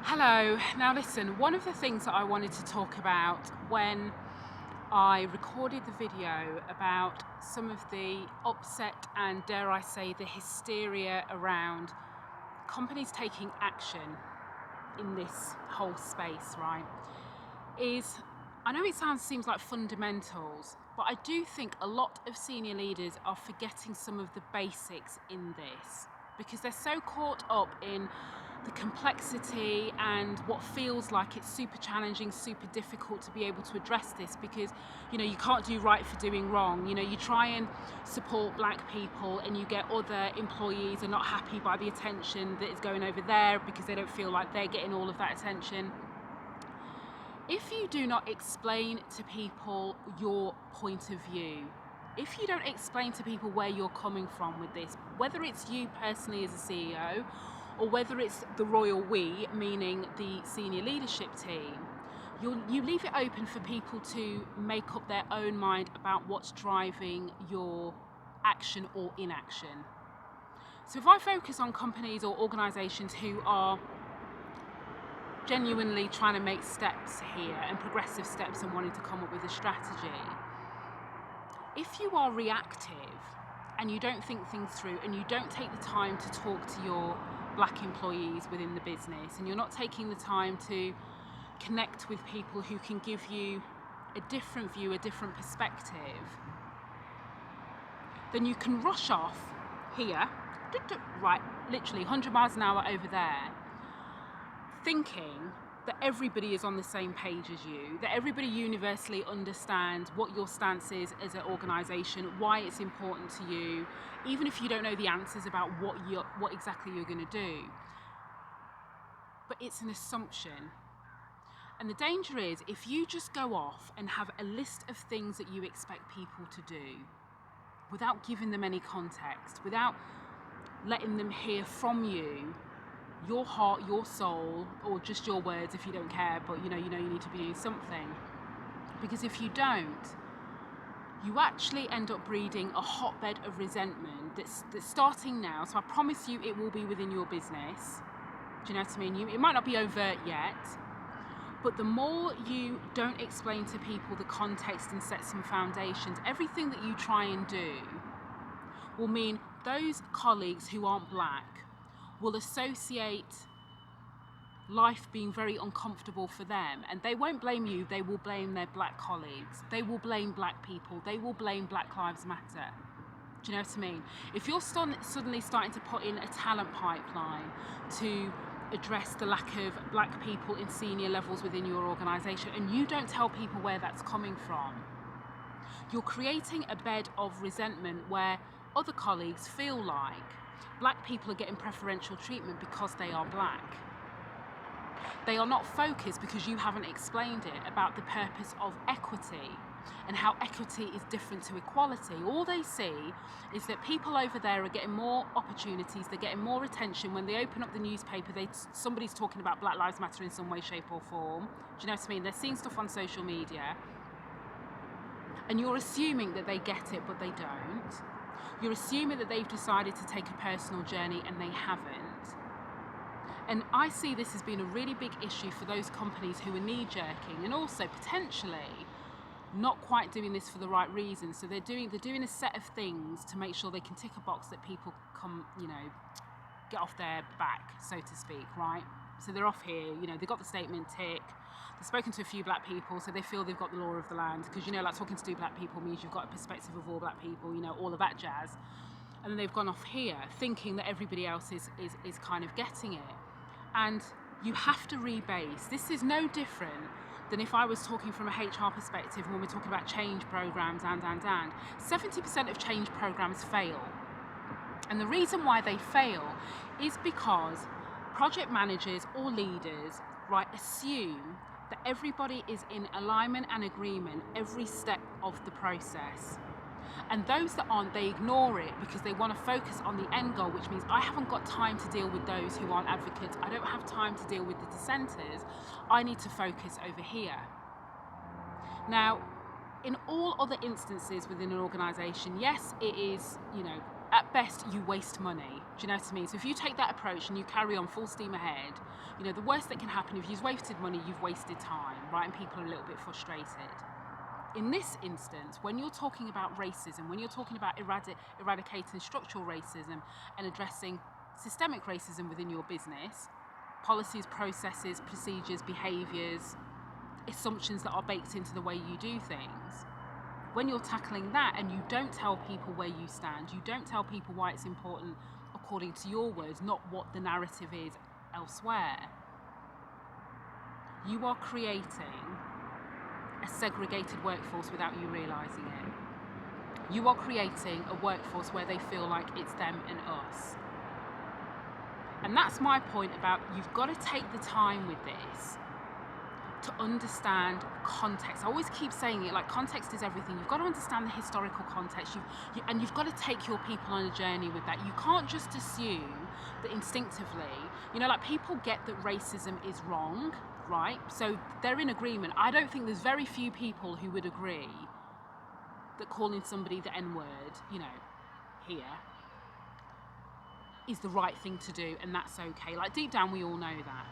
Hello. Now listen, one of the things that I wanted to talk about when I recorded the video about some of the upset and, dare I say, the hysteria around companies taking action in this whole space, right, is I know it seems like fundamentals, but I do think a lot of senior leaders are forgetting some of the basics in this because they're so caught up in the complexity and what feels like it's super challenging, super difficult to be able to address this because, you can't do right for doing wrong. You try and support black people and you get other employees are not happy by the attention that is going over there because they don't feel like they're getting all of that attention. If you do not explain to people your point of view, if you don't explain to people where you're coming from with this, whether it's you personally as a CEO or whether it's the royal we, meaning the senior leadership team, you leave it open for people to make up their own mind about what's driving your action or inaction. So if I focus on companies or organisations who are genuinely trying to make steps here and progressive steps and wanting to come up with a strategy, if you are reactive and you don't think things through and you don't take the time to talk to your black employees within the business and you're not taking the time to connect with people who can give you a different view, a different perspective, then you can rush off here, right, literally 100 miles an hour over there, thinking that everybody is on the same page as you, that everybody universally understands what your stance is as an organisation, why it's important to you, even if you don't know the answers about what exactly you're going to do. But it's an assumption. And the danger is if you just go off and have a list of things that you expect people to do without giving them any context, without letting them hear from you your heart, your soul, or just your words if you don't care, but you need to be doing something. Because if you don't, you actually end up breeding a hotbed of resentment that's starting now. So I promise you it will be within your business. Do you know what I mean? It might not be overt yet, but the more you don't explain to people the context and set some foundations, everything that you try and do will mean those colleagues who aren't black will associate life being very uncomfortable for them, and they won't blame you, they will blame their black colleagues, they will blame black people, they will blame Black Lives Matter. Do you know what I mean? If you're suddenly starting to put in a talent pipeline to address the lack of black people in senior levels within your organisation and you don't tell people where that's coming from, you're creating a bed of resentment where other colleagues feel like black people are getting preferential treatment because they are black. They are not focused, because you haven't explained it, about the purpose of equity and how equity is different to equality. All they see is that people over there are getting more opportunities, they're getting more attention. When they open up the newspaper, somebody's talking about Black Lives Matter in some way, shape or form. Do you know what I mean? They're seeing stuff on social media and you're assuming that they get it, but they don't. You're assuming that they've decided to take a personal journey and they haven't. And I see this as being a really big issue for those companies who are knee-jerking and also potentially not quite doing this for the right reasons. So they're doing a set of things to make sure they can tick a box that people come, get off their back, so to speak, right? So they're off here, they've got the statement tick. They've spoken to a few black people, so they feel they've got the law of the land, because like talking to two black people means you've got a perspective of all black people, all of that jazz. And then they've gone off here thinking that everybody else is kind of getting it. And you have to rebase. This is no different than if I was talking from a HR perspective when we're talking about change programs and 70% of change programs fail. And the reason why they fail is because project managers or leaders, right, assume that everybody is in alignment and agreement every step of the process. And those that aren't, they ignore it because they want to focus on the end goal, which means I haven't got time to deal with those who aren't advocates. I don't have time to deal with the dissenters. I need to focus over here. Now, in all other instances within an organisation, yes, it is, at best, you waste money. Do you know what I mean? So if you take that approach and you carry on full steam ahead, the worst that can happen, if you've wasted money, you've wasted time, right? And people are a little bit frustrated. In this instance, when you're talking about racism, when you're talking about eradicating structural racism and addressing systemic racism within your business, policies, processes, procedures, behaviours, assumptions that are baked into the way you do things, when you're tackling that and you don't tell people where you stand, you don't tell people why it's important according to your words, not what the narrative is elsewhere, you are creating a segregated workforce without you realising it. You are creating a workforce where they feel like it's them and us. And that's my point about you've got to take the time with this to understand context. I always keep saying it, like context is everything. You've got to understand the historical context, and you've got to take your people on a journey with that. You can't just assume that instinctively, like people get that racism is wrong, right? So they're in agreement. I don't think there's very few people who would agree that calling somebody the N-word, here, is the right thing to do, and that's okay. Like deep down, we all know that.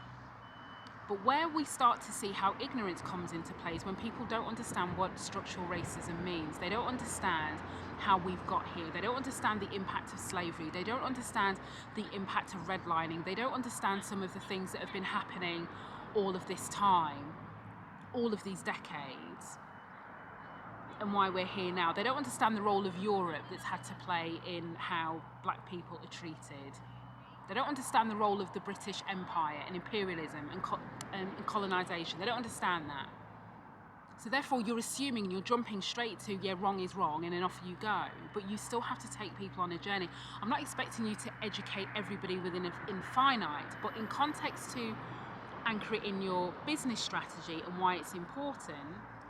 But where we start to see how ignorance comes into play is when people don't understand what structural racism means. They don't understand how we've got here. They don't understand the impact of slavery. They don't understand the impact of redlining. They don't understand some of the things that have been happening all of this time, all of these decades, and why we're here now. They don't understand the role of Europe that's had to play in how black people are treated. They don't understand the role of the British Empire and imperialism and colonisation. They don't understand that. So therefore you're assuming and you're jumping straight to, wrong is wrong, and then off you go. But you still have to take people on a journey. I'm not expecting you to educate everybody within an infinite, but in context to anchor it in your business strategy and why it's important,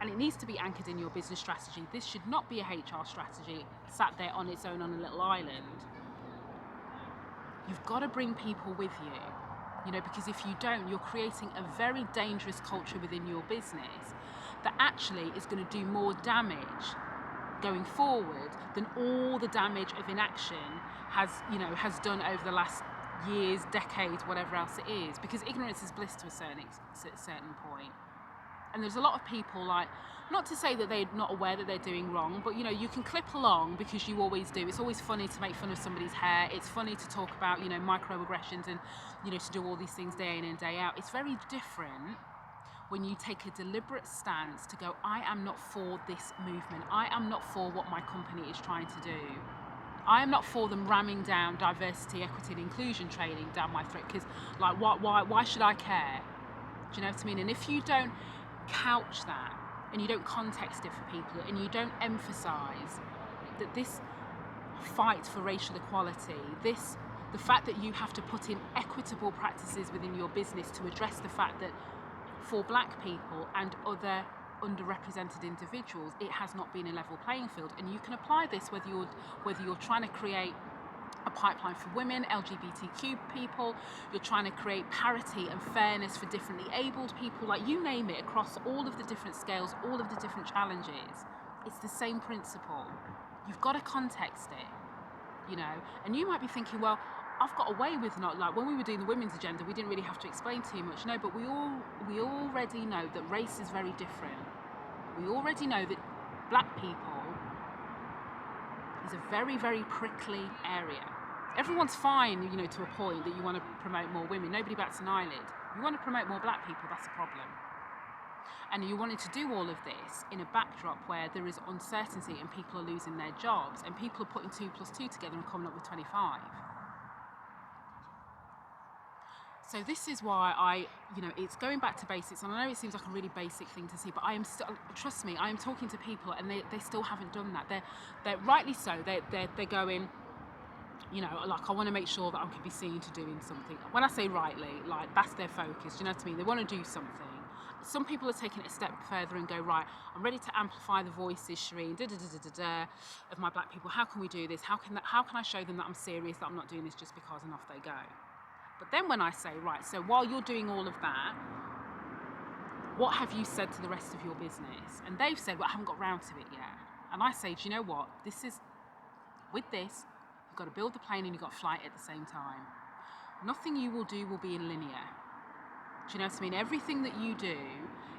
and it needs to be anchored in your business strategy. This should not be a HR strategy sat there on its own on a little island. You've got to bring people with you, because if you don't, you're creating a very dangerous culture within your business that actually is going to do more damage going forward than all the damage of inaction has done over the last years, decades, whatever else it is. Because ignorance is bliss to a certain point. And there's a lot of people, like, not to say that they're not aware that they're doing wrong, but you can clip along because you always do. It's always funny to make fun of somebody's hair. It's funny to talk about, microaggressions and, to do all these things day in and day out. It's very different when you take a deliberate stance to go, I am not for this movement. I am not for what my company is trying to do. I am not for them ramming down diversity, equity and inclusion training down my throat because, like, why should I care? Do you know what I mean? And if you don't couch that and you don't context it for people and you don't emphasize that this fight for racial equality, the fact that you have to put in equitable practices within your business to address the fact that for black people and other underrepresented individuals, it has not been a level playing field. And you can apply this whether you're trying to create a pipeline for women, LGBTQ people, you're trying to create parity and fairness for differently abled people, like you name it, across all of the different scales, all of the different challenges. It's the same principle. You've got to context it, and you might be thinking, well, I've got away with not, like when we were doing the women's agenda, we didn't really have to explain too much. No, but we already know that race is very different. We already know that black people is a very, very prickly area. Everyone's fine, to a point that you want to promote more women. Nobody bats an eyelid. You want to promote more black people, that's a problem. And you wanted to do all of this in a backdrop where there is uncertainty and people are losing their jobs and people are putting 2 + 2 together and coming up with 25. So this is why it's going back to basics. And I know it seems like a really basic thing to see, but I am still, trust me, I am talking to people and they still haven't done that. They're rightly so. They're going, like, I want to make sure that I can be seen to doing something. When I say rightly, like, that's their focus. Do you know what I mean? They want to do something. Some people are taking it a step further and go, right, I'm ready to amplify the voices, Shireen, of my black people. How can we do this? How can I show them that I'm serious, that I'm not doing this just because, and off they go. But then when I say, right, so while you're doing all of that, what have you said to the rest of your business? And they've said, well, I haven't got round to it yet. And I say, do you know what? With this, You've got to build the plane and you've got to fly it at the same time. Nothing you will do will be in linear. Do you know what I mean? Everything that you do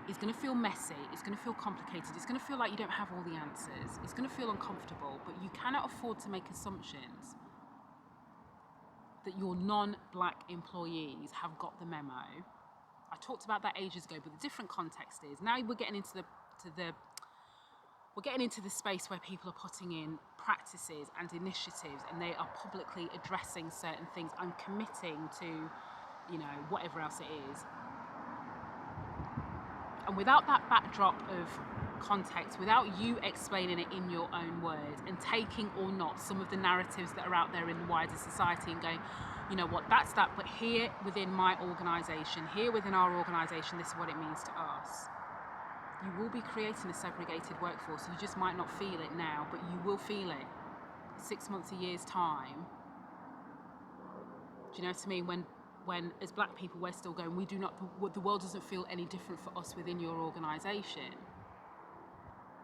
is going to feel messy, it's going to feel complicated, it's going to feel like you don't have all the answers, it's going to feel uncomfortable, but you cannot afford to make assumptions that your non-black employees have got the memo. I talked about that ages ago, but the different context is, now we're getting into the space where people are putting in practices and initiatives and they are publicly addressing certain things and committing to, you know, whatever else it is. And without that backdrop of context, without you explaining it in your own words and taking or not some of the narratives that are out there in the wider society and going, you know what, that's that, but here within my organisation, here within our organisation, this is what it means to us. You will be creating a segregated workforce. You just might not feel it now, but you will feel it 6 months, a year's time. Do you know what I mean? When as black people we're still going, the world doesn't feel any different for us within your organisation.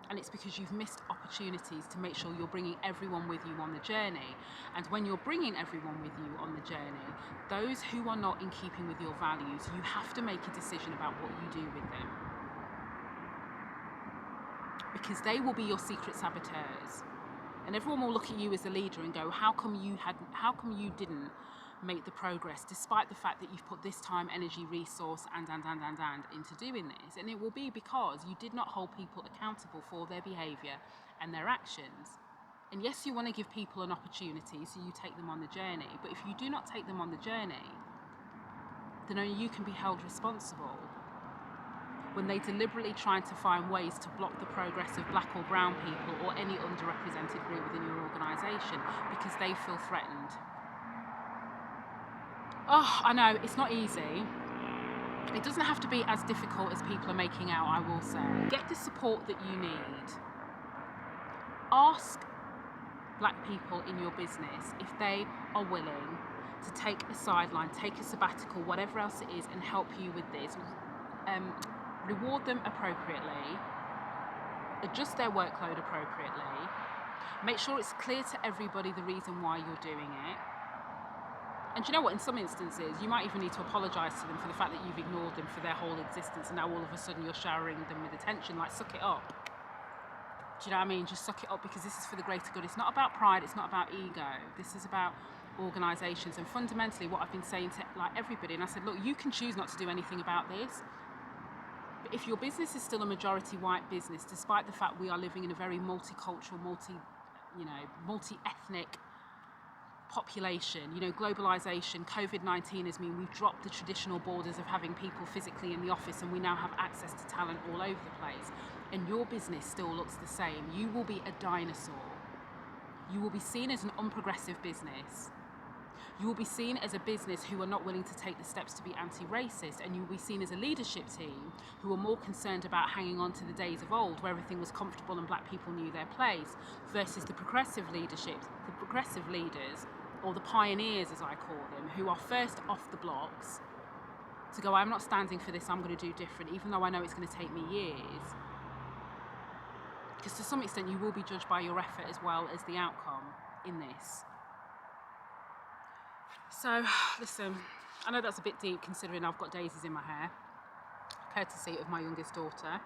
And it's because you've missed opportunities to make sure you're bringing everyone with you on the journey. And when you're bringing everyone with you on the journey, those who are not in keeping with your values, you have to make a decision about what you do with them. Because they will be your secret saboteurs. And everyone will look at you as a leader and go, how come you didn't make the progress despite the fact that you've put this time, energy, resource and into doing this? And it will be because you did not hold people accountable for their behaviour and their actions. And yes, you want to give people an opportunity, so you take them on the journey, but if you do not take them on the journey, then only you can be held responsible when they deliberately try to find ways to block the progress of black or brown people or any underrepresented group within your organisation because they feel threatened. Oh, I know, it's not easy. It doesn't have to be as difficult as people are making out, I will say. Get the support that you need. Ask black people in your business if they are willing to take a sideline, take a sabbatical, whatever else it is, and help you with this. Reward them appropriately, adjust their workload appropriately, make sure it's clear to everybody the reason why you're doing it. And you know what, in some instances, you might even need to apologise to them for the fact that you've ignored them for their whole existence and now all of a sudden you're showering them with attention, like suck it up. Do you know what I mean? Just suck it up because this is for the greater good. It's not about pride, it's not about ego. This is about organisations. And fundamentally what I've been saying to like everybody, and I said, look, you can choose not to do anything about this. But if your business is still a majority white business, despite the fact we are living in a very multicultural, multi-ethnic population, globalization, COVID-19 has meant we've dropped the traditional borders of having people physically in the office and we now have access to talent all over the place. And your business still looks the same. You will be a dinosaur. You will be seen as an unprogressive business. You will be seen as a business who are not willing to take the steps to be anti-racist, and you will be seen as a leadership team who are more concerned about hanging on to the days of old where everything was comfortable and black people knew their place, versus the progressive leadership, the progressive leaders, or the pioneers as I call them, who are first off the blocks to go, I'm not standing for this, I'm going to do different, even though I know it's going to take me years. Because to some extent you will be judged by your effort as well as the outcome in this. So, listen, I know that's a bit deep considering I've got daisies in my hair, courtesy of my youngest daughter.